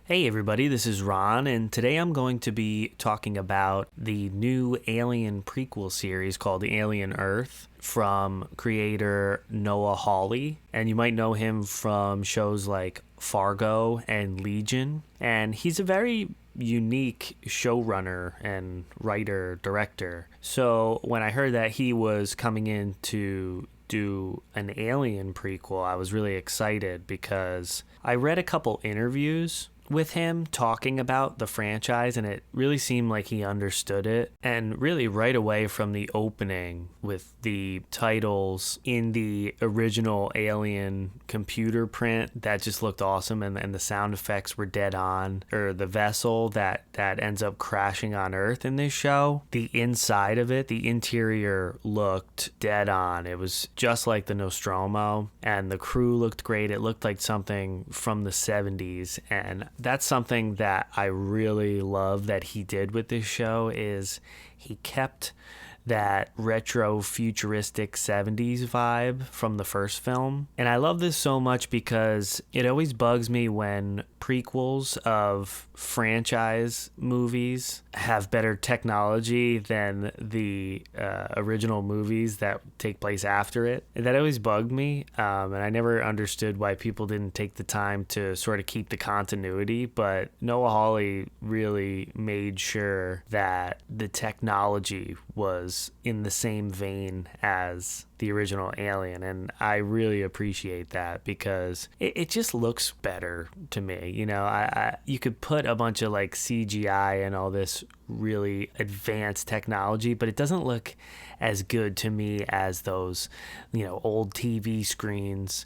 Hey everybody, this is Ron, and today I'm going to be talking about the new Alien prequel series called Alien Earth from creator Noah Hawley. And you might know him from shows like Fargo and Legion. And he's a very unique showrunner and writer director. So when I heard that he was coming in to do an Alien prequel, I was really excited because I read a couple interviews with him talking about the franchise, and it really seemed like he understood it. And really right away from the opening with the titles in the original Alien computer print, that just looked awesome, and the sound effects were dead on. Or the vessel that ends up crashing on Earth in this show, the inside of it, the interior looked dead on. It was just like the Nostromo, and the crew looked great. It looked like something from the 70s, and that's something that I really love that he did with this show is he kept that retro futuristic 70s vibe from the first film. And I love this so much because it always bugs me when prequels of franchise movies have better technology than the original movies that take place after it. And that always bugged me, and I never understood why people didn't take the time to sort of keep the continuity. But Noah Hawley really made sure that the technology was in the same vein as the original Alien, and I really appreciate that because it just looks better to me. You know, you could put a bunch of like CGI and all this really advanced technology, but it doesn't look as good to me as those, old TV screens.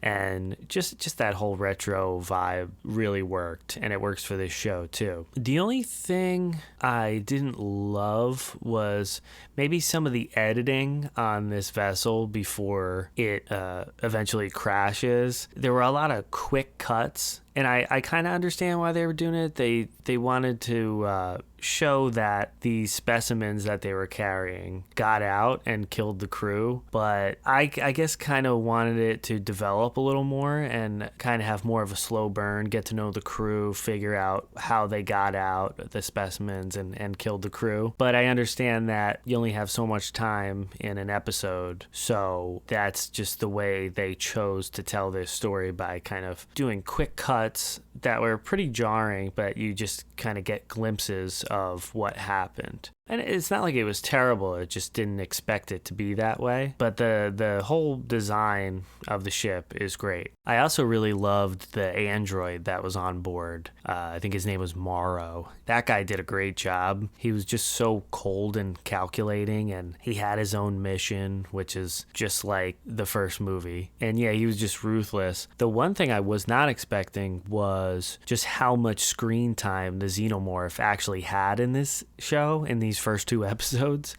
And just that whole retro vibe really worked, and it works for this show too. The only thing I didn't love was maybe some of the editing on this vessel before it eventually crashes. There were a lot of quick cuts, and I kind of understand why they were doing it. They wanted to show that the specimens that they were carrying got out and killed the crew, but I guess kind of wanted it to develop a little more and kind of have more of a slow burn, get to know the crew, figure out how they got out, the specimens, and killed the crew. But I understand that you only have so much time in an episode, so that's just the way they chose to tell this story, by kind of doing quick cuts that were pretty jarring, but you just kind of get glimpses of what happened. And it's not like it was terrible, it just didn't expect it to be that way. But the whole design of the ship is great. I also really loved the android that was on board. I think his name was Marorrow. That guy did a great job. He was just so cold and calculating, and he had his own mission, which is just like the first movie. And yeah, he was just ruthless. The one thing I was not expecting was just how much screen time the xenomorph actually had in this show, in these first two episodes.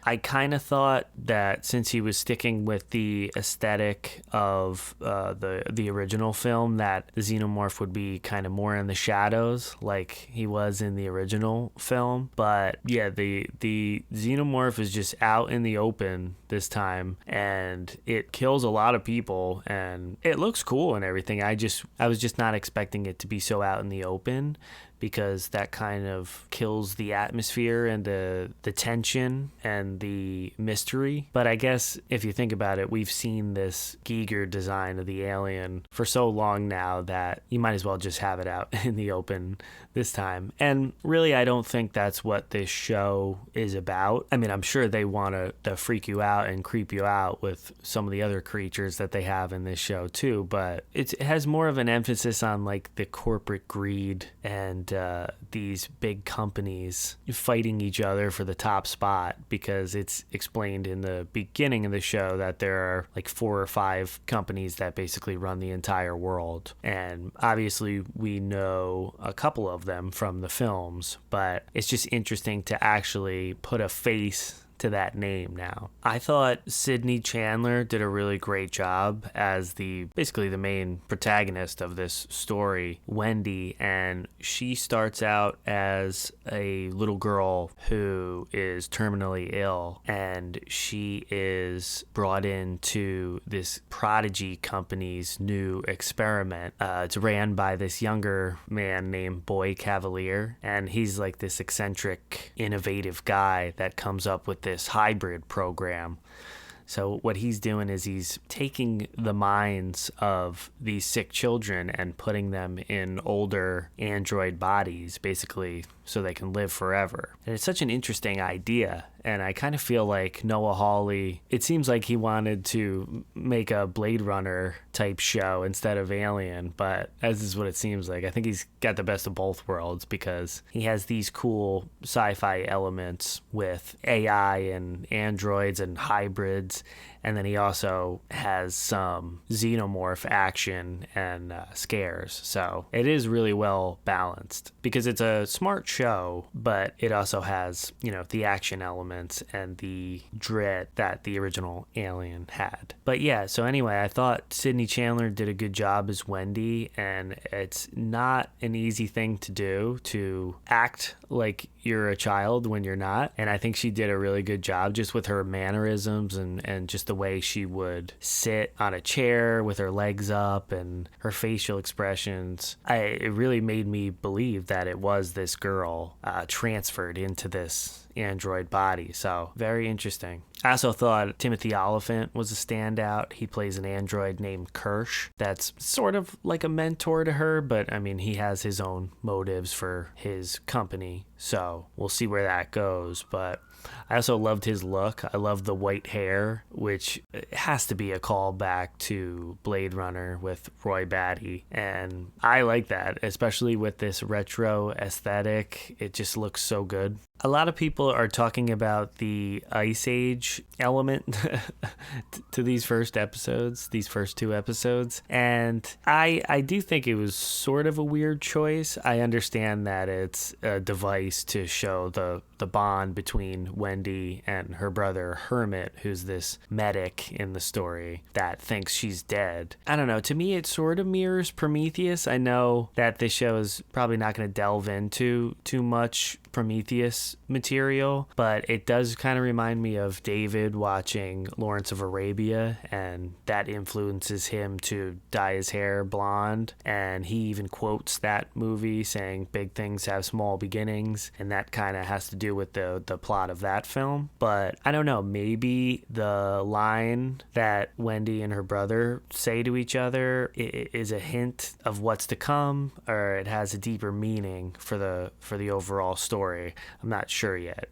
I kind of thought that since he was sticking with the aesthetic of the original film, that the xenomorph would be kind of more in the shadows like he was in the original film. But yeah, the xenomorph is just out in the open this time, and it kills a lot of people, and it looks cool and everything. I was just not expecting it to be so out in the open, because that kind of kills the atmosphere and the tension and the mystery. But I guess if you think about it, we've seen this Giger design of the alien for so long now that you might as well just have it out in the open this time. And really, I don't think that's what this show is about. I mean, I'm sure they want to freak you out and creep you out with some of the other creatures that they have in this show too, but it has more of an emphasis on like the corporate greed and these big companies fighting each other for the top spot, because it's explained in the beginning of the show that there are like 4 or 5 companies that basically run the entire world. And obviously we know a couple of them from the films, but it's just interesting to actually put a face to that name now. I thought Sydney Chandler did a really great job as basically the main protagonist of this story, Wendy, and she starts out as a little girl who is terminally ill, and she is brought into this Prodigy company's new experiment. It's ran by this younger man named Cavalier, and he's like this eccentric, innovative guy that comes up with this hybrid program. So what he's doing is he's taking the minds of these sick children and putting them in older android bodies, basically, so they can live forever. And it's such an interesting idea. And I kind of feel like Noah Hawley, it seems like he wanted to make a Blade Runner type show instead of Alien, but as is what it seems like. I think he's got the best of both worlds because he has these cool sci-fi elements with AI and androids and hybrids. And then he also has some xenomorph action and scares. So it is really well balanced because it's a smart show, but it also has, the action elements and the dread that the original Alien had. But yeah, so anyway, I thought Sydney Chandler did a good job as Wendy, and it's not an easy thing to do, to act like you're a child when you're not. And I think she did a really good job just with her mannerisms and just the way she would sit on a chair with her legs up and her facial expressions. It really made me believe that it was this girl transferred into this android body. So very interesting. I also thought Timothy Oliphant was a standout. He plays an android named Kirsch that's sort of like a mentor to her, but I mean, he has his own motives for his company. So we'll see where that goes. But I also loved his look. I love the white hair, which has to be a callback to Blade Runner with Roy Batty. And I like that, especially with this retro aesthetic. It just looks so good. A lot of people are talking about the Ice Age element to these first two episodes. And I do think it was sort of a weird choice. I understand that it's a device to show the bond between Wendy and her brother Hermit, who's this medic in the story that thinks she's dead. I don't know. To me, it sort of mirrors Prometheus. I know that this show is probably not going to delve into too much Prometheus material, but it does kind of remind me of David watching Lawrence of Arabia, and that influences him to dye his hair blonde. And he even quotes that movie saying big things have small beginnings, and that kind of has to do with the plot of that film. But I don't know, maybe the line that Wendy and her brother say to each other is a hint of what's to come, or it has a deeper meaning for the overall story. I'm not sure yet.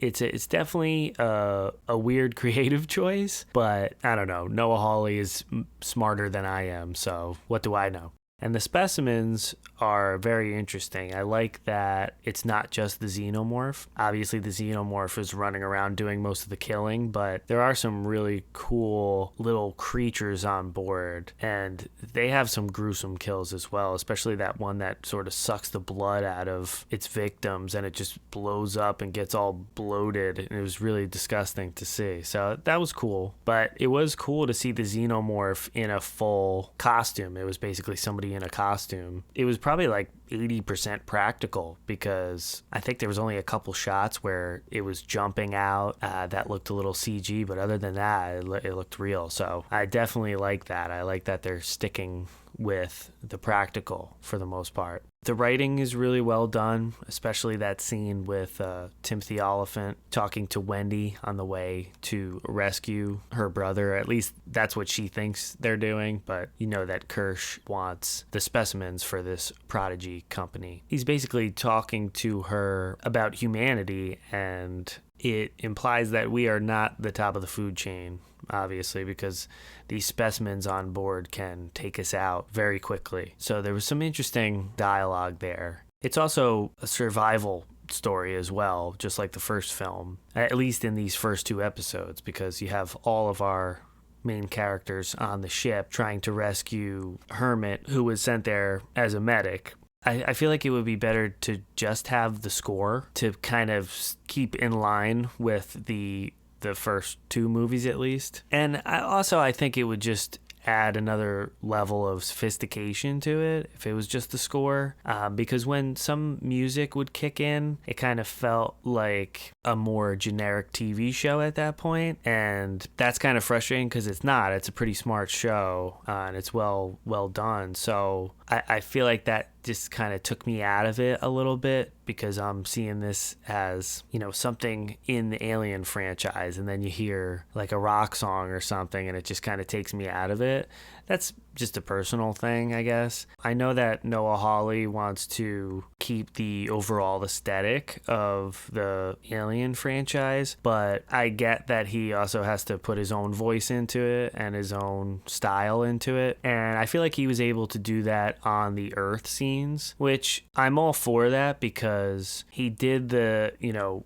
It's definitely a weird creative choice, but I don't know. Noah Hawley is smarter than I am, so what do I know? And the specimens are very interesting. I like that it's not just the xenomorph. Obviously, the xenomorph is running around doing most of the killing, but there are some really cool little creatures on board, and they have some gruesome kills as well, especially that one that sort of sucks the blood out of its victims, and it just blows up and gets all bloated, and it was really disgusting to see. So that was cool, but it was cool to see the xenomorph in a full costume. It was basically somebody in a costume. It was probably like 80% practical because I think there was only a couple shots where it was jumping out that looked a little CG, but other than that, it looked real. So I definitely like that. I like that they're sticking with the practical for the most part. The writing is really well done, especially that scene with Timothy Oliphant talking to Wendy on the way to rescue her brother. At least that's what she thinks they're doing, but you know that Kirsch wants the specimens for this Prodigy company. He's basically talking to her about humanity, and it implies that we are not the top of the food chain, obviously, because these specimens on board can take us out very quickly. So there was some interesting dialogue there. It's also a survival story as well, just like the first film, at least in these first two episodes, because you have all of our main characters on the ship trying to rescue Hermit, who was sent there as a medic. I feel like it would be better to just have the score to kind of keep in line with the first two movies at least. And I think it would just add another level of sophistication to it if it was just the score, because when some music would kick in, it kind of felt like a more generic TV show at that point, and that's kind of frustrating because it's a pretty smart show, and it's well done. So I feel like that just kind of took me out of it a little bit, because I'm seeing this as, something in the Alien franchise, and then you hear like a rock song or something and it just kind of takes me out of it. That's just a personal thing, I guess. I know that Noah Hawley wants to keep the overall aesthetic of the Alien franchise, but I get that he also has to put his own voice into it and his own style into it. And I feel like he was able to do that on the Earth scenes, which I'm all for that, because he did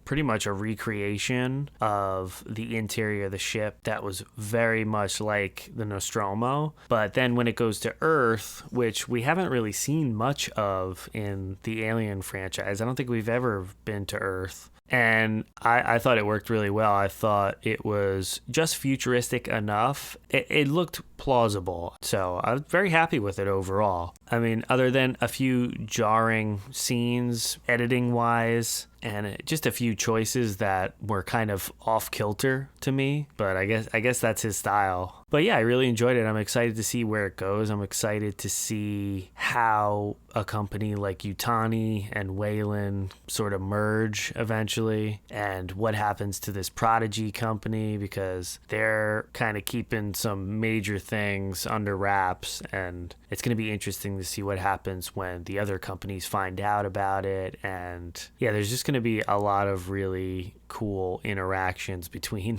pretty much a recreation of the interior of the ship that was very much like the Nostromo. But then when it goes to Earth, which we haven't really seen much of in the Alien franchise, I don't think we've ever been to Earth. And I thought it worked really well. I thought it was just futuristic enough. It looked plausible. So I was very happy with it overall. I mean, other than a few jarring scenes, editing-wise, and just a few choices that were kind of off kilter to me, but I guess that's his style. But yeah, I really enjoyed it. I'm excited to see where it goes. I'm excited to see how a company like Yutani and Wayland sort of merge eventually, and what happens to this Prodigy company, because they're kind of keeping some major things under wraps, and it's going to be interesting to see what happens when the other companies find out about it. And yeah, there's just going to be a lot of really cool interactions between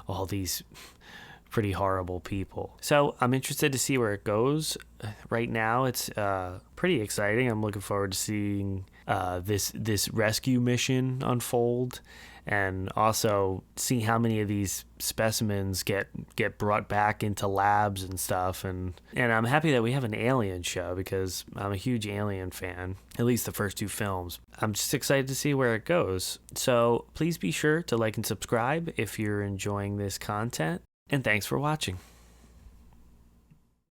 all these pretty horrible people. So I'm interested to see where it goes. Right now, it's pretty exciting. I'm looking forward to seeing this rescue mission unfold, and also see how many of these specimens get brought back into labs and stuff. And I'm happy that we have an Alien show, because I'm a huge Alien fan, at least the first two films. I'm just excited to see where it goes. So please be sure to like and subscribe if you're enjoying this content, and thanks for watching.